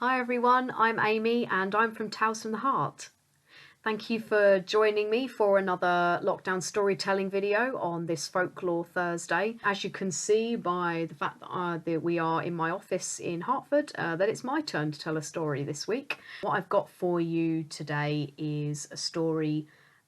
Hi everyone, I'm Amy and I'm from Tales from the Heart. Thank you for joining me for another lockdown storytelling video on this Folklore Thursday. As you can see by the fact that we are in my office in Hartford, that it's my turn to tell a story this week. What I've got for you today is a story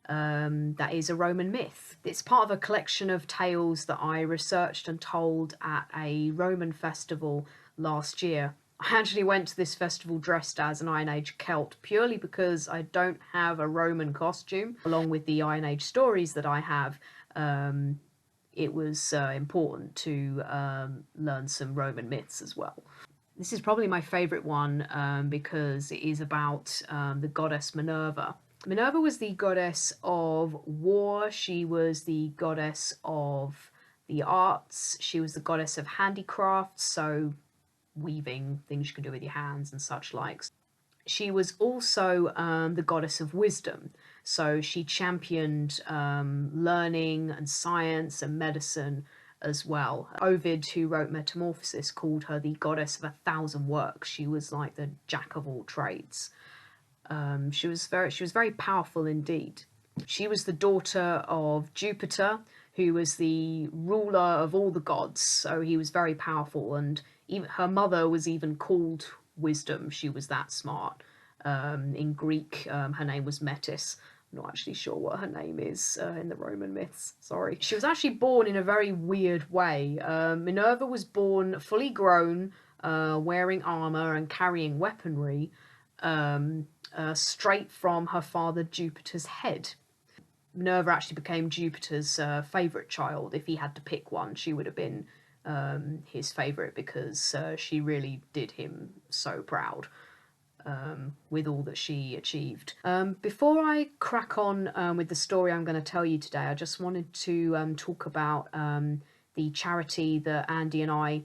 that is a Roman myth. It's part of a collection of tales that I researched and told at a Roman festival last year. I actually went to this festival dressed as an Iron Age Celt purely because I don't have a Roman costume. Along with the Iron Age stories that I have, it was important to learn some Roman myths as well. This is probably my favourite one because it is about the goddess Minerva. Minerva was the goddess of war, she was the goddess of the arts, she was the goddess of handicrafts, so weaving, things you can do with your hands and such likes. She was also the goddess of wisdom, so she championed learning and science and medicine as well. Ovid, who wrote Metamorphosis, called her the goddess of 1,000 works. She was like the jack of all trades. She was very powerful indeed. She was the daughter of Jupiter, who was the ruler of all the gods, so he was very powerful, and even her mother was even called Wisdom. She was that smart. In Greek, her name was Metis. I'm not actually sure what her name is in the Roman myths, sorry. She was actually born in a very weird way. Minerva was born fully grown, wearing armour and carrying weaponry, straight from her father Jupiter's head. Minerva actually became Jupiter's favourite child. If he had to pick one, she would have been his favourite because she really did him so proud with all that she achieved. Before I crack on with the story I'm going to tell you today, I just wanted to talk about the charity that Andy and I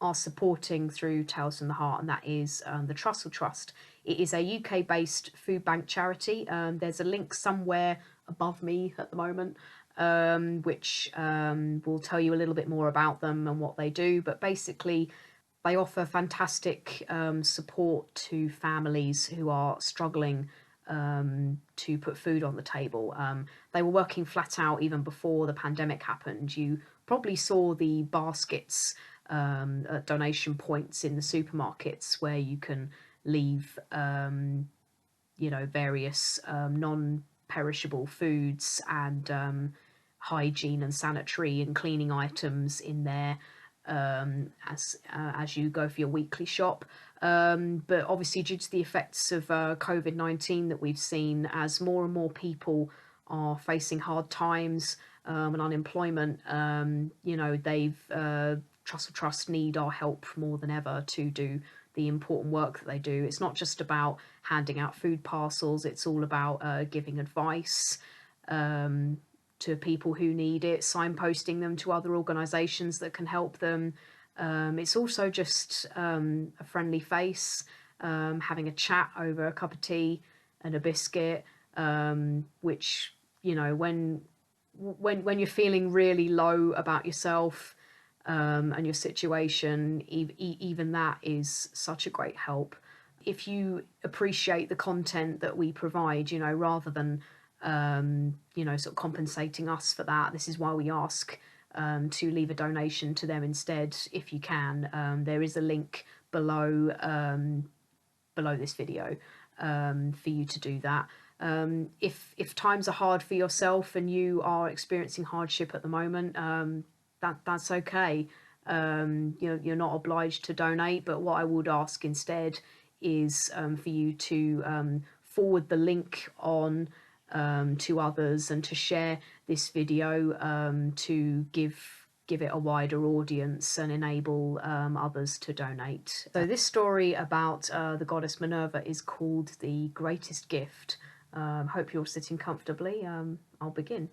are supporting through Tales from the Heart, and that is the Trussell Trust. It is a UK-based food bank charity. There's a link somewhere above me at the moment, which will tell you a little bit more about them and what they do. But basically, they offer fantastic support to families who are struggling to put food on the table. They were working flat out even before the pandemic happened. You probably saw the baskets at donation points in the supermarkets where you can leave, various non-perishable foods and hygiene and sanitary and cleaning items in there as you go for your weekly shop. But obviously, due to the effects of COVID-19 that we've seen, as more and more people are facing hard times and unemployment, Trussell Trust need our help more than ever to do the important work that they do. It's not just about handing out food parcels, it's all about giving advice to people who need it, signposting them to other organisations that can help them. It's also just a friendly face, having a chat over a cup of tea and a biscuit, which, when you're feeling really low about yourself and your situation, even that is such a great help. If you appreciate the content that we provide, rather than sort of compensating us for that, this is why we ask to leave a donation to them instead, if you can. There is a link below this video for you to do that. If times are hard for yourself and you are experiencing hardship at the moment, that's okay. You're not obliged to donate, but what I would ask instead is for you to forward the link on to others and to share this video to give it a wider audience and enable others to donate. So this story about the goddess Minerva is called The Greatest Gift. Hope you're sitting comfortably. I'll begin.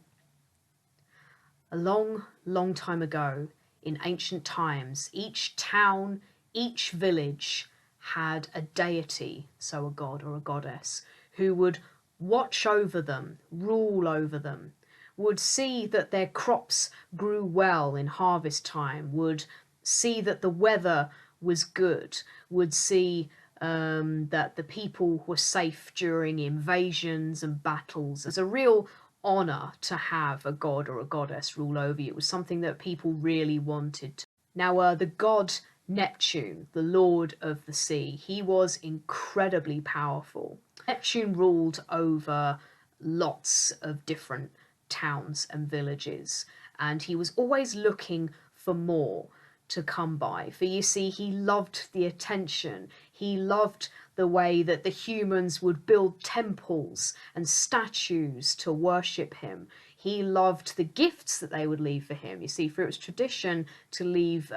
A long, long time ago, in ancient times, each town, each village had a deity, so a god or a goddess, who would watch over them, rule over them, would see that their crops grew well in harvest time, would see that the weather was good, would see that the people were safe during invasions and battles. It's a real honor to have a god or a goddess rule over you. It was something that people really wanted. Now, the god Neptune, the lord of the sea, he was incredibly powerful. Neptune ruled over lots of different towns and villages, and he was always looking for more to come by. For you see, he loved the attention. He loved the way that the humans would build temples and statues to worship him. He loved the gifts that they would leave for him. You see, for it was tradition to leave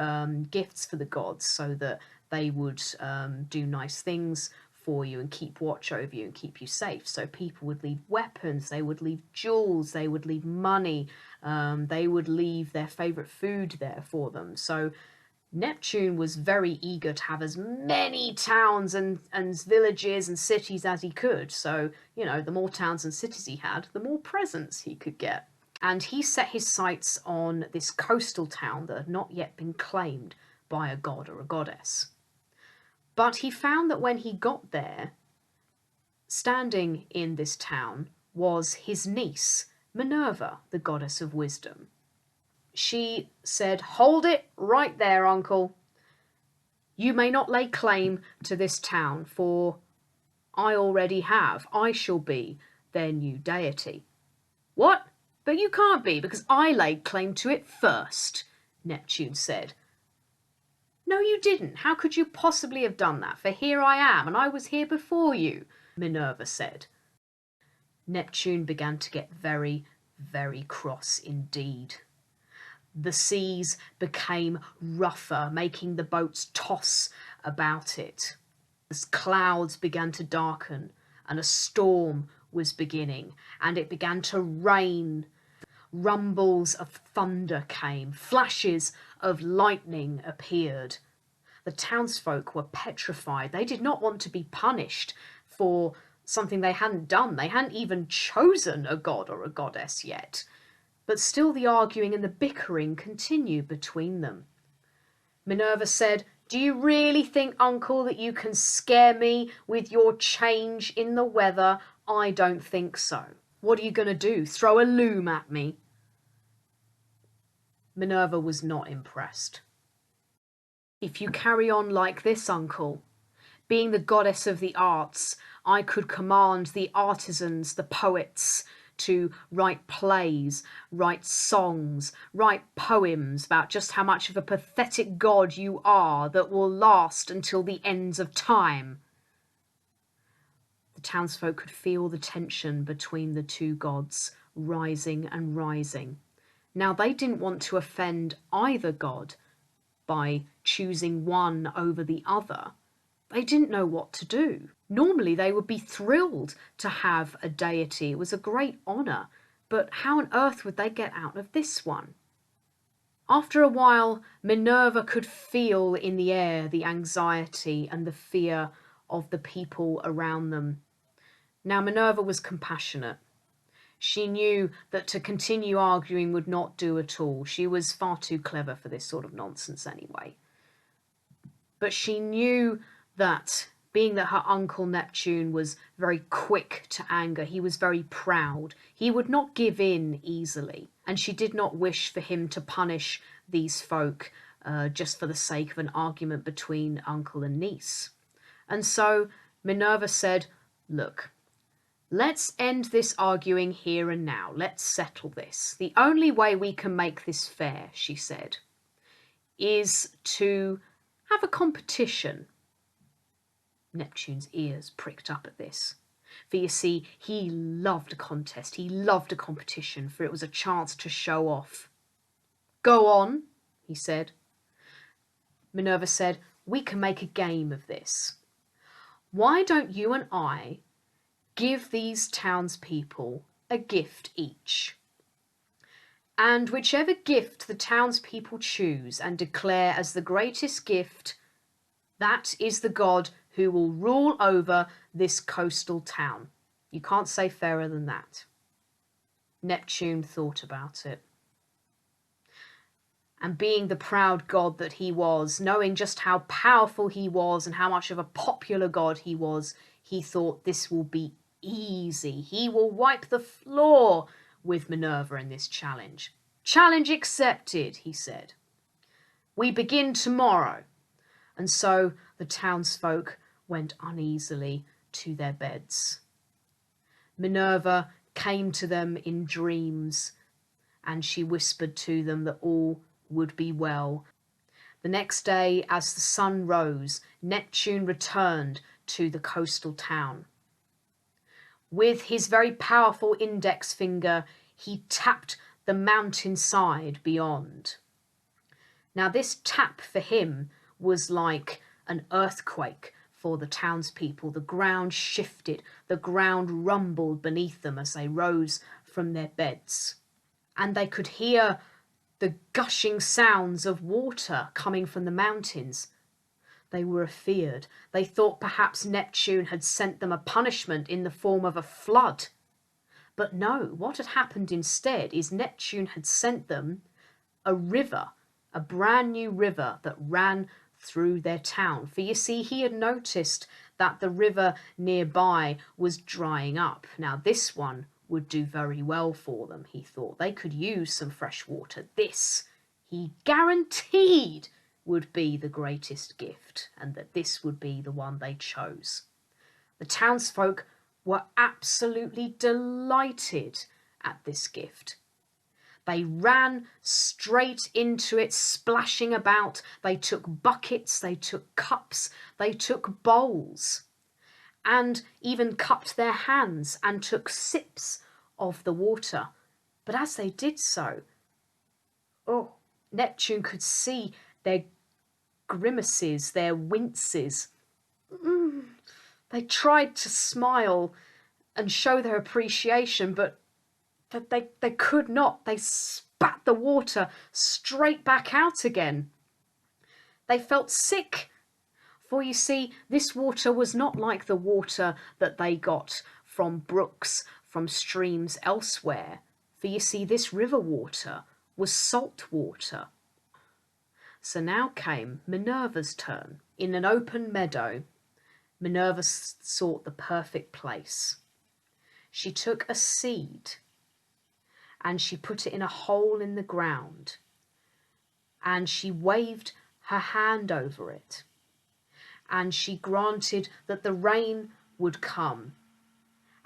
gifts for the gods so that they would do nice things for you and keep watch over you and keep you safe. So people would leave weapons, they would leave jewels, they would leave money, they would leave their favourite food there for them. So Neptune was very eager to have as many towns and villages and cities as he could. So, you know, the more towns and cities he had, the more presents he could get. And he set his sights on this coastal town that had not yet been claimed by a god or a goddess. But he found that when he got there, standing in this town was his niece, Minerva, the goddess of wisdom. She said, "Hold it right there, uncle. You may not lay claim to this town, for I already have. I shall be their new deity." "What? But you can't be, because I laid claim to it first," Neptune said. "No, you didn't. How could you possibly have done that? For here I am, and I was here before you," Minerva said. Neptune began to get very, very cross indeed. The seas became rougher, making the boats toss about it. As clouds began to darken, and a storm was beginning, and it began to rain. Rumbles of thunder came, flashes of lightning appeared. The townsfolk were petrified. They did not want to be punished for something they hadn't done. They hadn't even chosen a god or a goddess yet. But still the arguing and the bickering continued between them. Minerva said, "Do you really think, uncle, that you can scare me with your change in the weather? I don't think so. What are you going to do? Throw a loom at me?" Minerva was not impressed. "If you carry on like this, uncle, being the goddess of the arts, I could command the artisans, the poets, to write plays, write songs, write poems about just how much of a pathetic god you are that will last until the ends of time." The townsfolk could feel the tension between the two gods rising and rising. Now, they didn't want to offend either god by choosing one over the other. They didn't know what to do. Normally they would be thrilled to have a deity. It was a great honour. But how on earth would they get out of this one? After a while, Minerva could feel in the air the anxiety and the fear of the people around them. Now, Minerva was compassionate. She knew that to continue arguing would not do at all. She was far too clever for this sort of nonsense anyway. But she knew that, being that her uncle Neptune was very quick to anger, he was very proud, he would not give in easily, and she did not wish for him to punish these folk just for the sake of an argument between uncle and niece. And so Minerva said, "Look, let's end this arguing here and now. Let's settle this. The only way we can make this fair," she said, "is to have a competition." Neptune's ears pricked up at this. For you see, he loved a contest. He loved a competition, for it was a chance to show off. "Go on," he said. Minerva said, "We can make a game of this. Why don't you and I give these townspeople a gift each? And whichever gift the townspeople choose and declare as the greatest gift, that is the god who will rule over this coastal town. You can't say fairer than that." Neptune thought about it. And being the proud god that he was, knowing just how powerful he was and how much of a popular god he was, he thought this will be easy. He will wipe the floor with Minerva in this challenge. Challenge accepted, he said. We begin tomorrow. And so the townsfolk went uneasily to their beds. Minerva came to them in dreams, and she whispered to them that all would be well. The next day, as the sun rose, Neptune returned to the coastal town. With his very powerful index finger, he tapped the mountainside beyond. Now, this tap for him was like an earthquake for the townspeople. The ground shifted, the ground rumbled beneath them as they rose from their beds. And they could hear the gushing sounds of water coming from the mountains. They were afeared. They thought perhaps Neptune had sent them a punishment in the form of a flood. But no, what had happened instead is Neptune had sent them a river, a brand new river that ran through their town. For you see, he had noticed that the river nearby was drying up. Now this one would do very well for them, he thought. They could use some fresh water. This, he guaranteed, would be the greatest gift, and that this would be the one they chose. The townsfolk were absolutely delighted at this gift. They ran straight into it, splashing about. They took buckets, they took cups, they took bowls, and even cupped their hands and took sips of the water. But as they did so, Neptune could see their grimaces, their winces. They tried to smile and show their appreciation, but they could not. They spat the water straight back out again. They felt sick, for you see, this water was not like the water that they got from brooks, from streams elsewhere. For you see, this river water was salt water. So now came Minerva's turn. In an open meadow, Minerva sought the perfect place. She took a seed and she put it in a hole in the ground, and she waved her hand over it, and she granted that the rain would come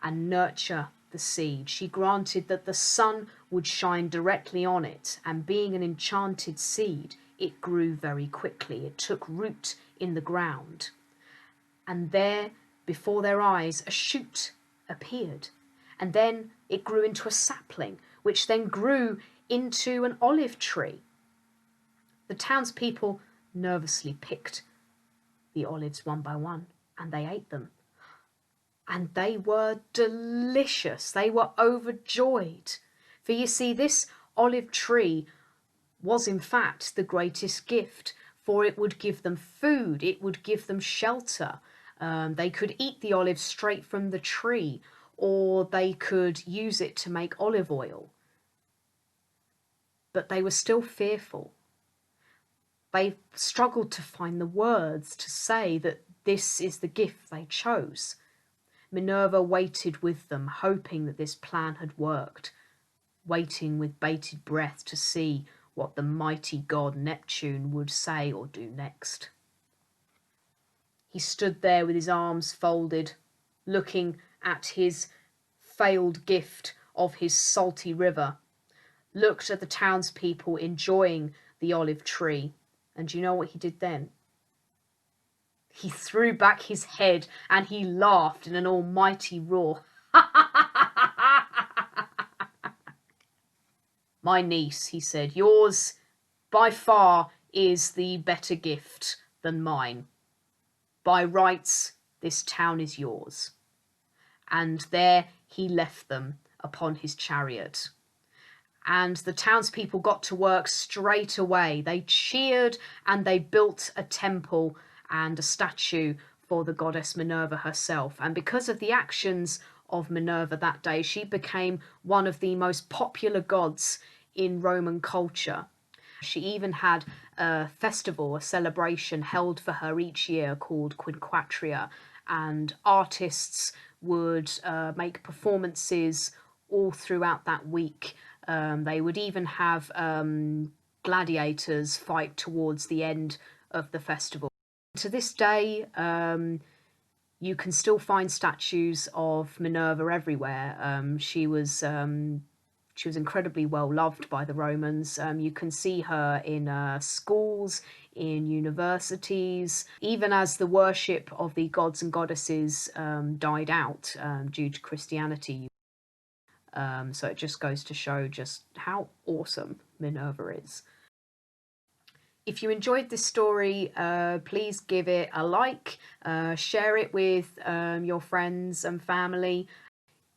and nurture the seed. She granted that the sun would shine directly on it, and being an enchanted seed, it grew very quickly. It took root in the ground, and there, before their eyes, a shoot appeared, and then it grew into a sapling, which then grew into an olive tree. The townspeople nervously picked the olives one by one, and they ate them. And they were delicious. They were overjoyed. For you see, this olive tree was in fact the greatest gift, for it would give them food, it would give them shelter. They could eat the olives straight from the tree, or they could use it to make olive oil. But they were still fearful. They struggled to find the words to say that this is the gift they chose. Minerva waited with them, hoping that this plan had worked, waiting with bated breath to see what the mighty god Neptune would say or do next. He stood there with his arms folded, looking at his failed gift of his salty river, looked at the townspeople enjoying the olive tree, and do you know what he did then? He threw back his head and he laughed in an almighty roar. My niece, he said, yours by far is the better gift than mine. By rights, this town is yours. And there he left them upon his chariot. And the townspeople got to work straight away. They cheered and they built a temple and a statue for the goddess Minerva herself. And because of the actions of Minerva that day, she became one of the most popular gods in Roman culture. She even had a festival, a celebration held for her each year called Quinquatria, and artists would make performances all throughout that week. They would even have gladiators fight towards the end of the festival. To this day, you can still find statues of Minerva everywhere. She was incredibly well loved by the Romans. You can see her in schools, in universities, even as the worship of the gods and goddesses died out due to Christianity. So it just goes to show just how awesome Minerva is. If you enjoyed this story, please give it a like, share it with your friends and family.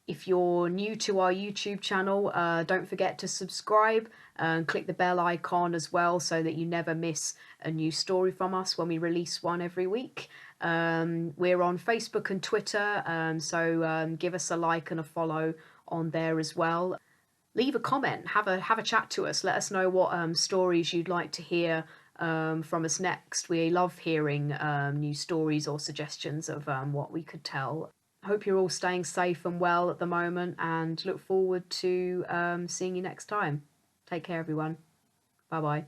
If you're new to our YouTube channel, don't forget to subscribe and click the bell icon as well so that you never miss a new story from us when we release one every week. We're on Facebook and Twitter, so give us a like and a follow on there as well. Leave a comment, have a chat to us, let us know what stories you'd like to hear from us next. We love hearing new stories or suggestions of what we could tell. Hope you're all staying safe and well at the moment, and look forward to seeing you next time. Take care, everyone. Bye bye.